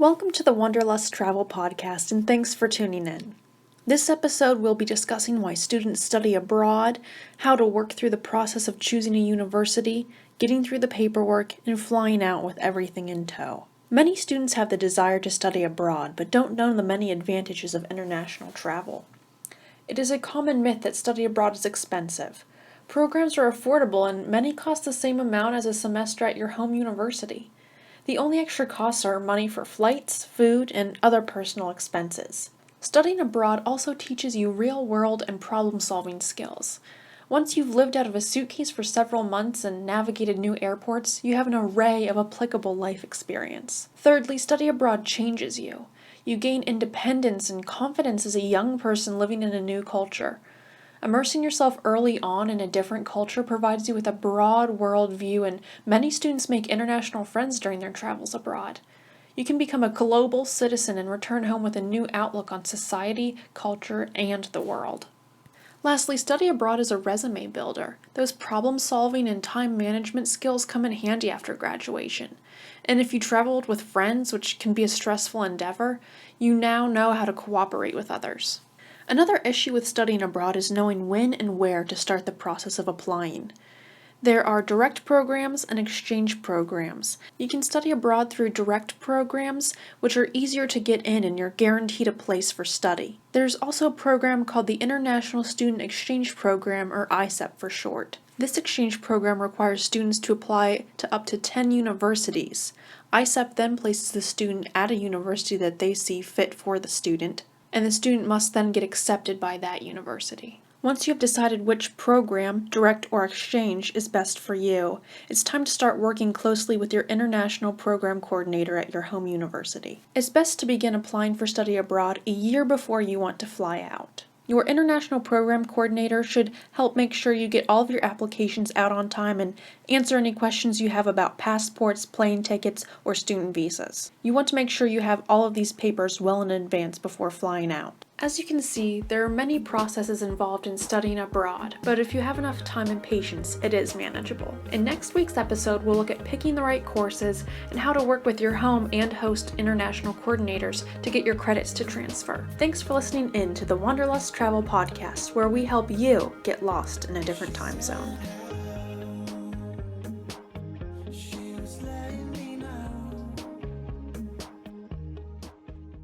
Welcome to the Wanderlust Travel podcast, and thanks for tuning in. This episode will be discussing why students study abroad, how to work through the process of choosing a university, getting through the paperwork, and flying out with everything in tow. Many students have the desire to study abroad, but don't know the many advantages of international travel. It is a common myth that study abroad is expensive. Programs are affordable, and many cost the same amount as a semester at your home university. The only extra costs are money for flights, food, and other personal expenses. Studying abroad also teaches you real-world and problem-solving skills. Once you've lived out of a suitcase for several months and navigated new airports, you have an array of applicable life experience. Thirdly, study abroad changes you. You gain independence and confidence as a young person living in a new culture. Immersing yourself early on in a different culture provides you with a broad world view, and many students make international friends during their travels abroad. You can become a global citizen and return home with a new outlook on society, culture, and the world. Lastly, study abroad is a resume builder. Those problem-solving and time management skills come in handy after graduation. And if you traveled with friends, which can be a stressful endeavor, you now know how to cooperate with others. Another issue with studying abroad is knowing when and where to start the process of applying. There are direct programs and exchange programs. You can study abroad through direct programs, which are easier to get in and you're guaranteed a place for study. There's also a program called the International Student Exchange Program, or ISEP for short. This exchange program requires students to apply to up to 10 universities. ISEP then places the student at a university that they see fit for the student, and the student must then get accepted by that university. Once you have decided which program, direct or exchange, is best for you, it's time to start working closely with your international program coordinator at your home university. It's best to begin applying for study abroad a year before you want to fly out. Your international program coordinator should help make sure you get all of your applications out on time and answer any questions you have about passports, plane tickets, or student visas. You want to make sure you have all of these papers well in advance before flying out. As you can see, there are many processes involved in studying abroad, but if you have enough time and patience, it is manageable. In next week's episode, we'll look at picking the right courses and how to work with your home and host international coordinators to get your credits to transfer. Thanks for listening in to the Wanderlust Travel podcast, where we help you get lost in a different time zone.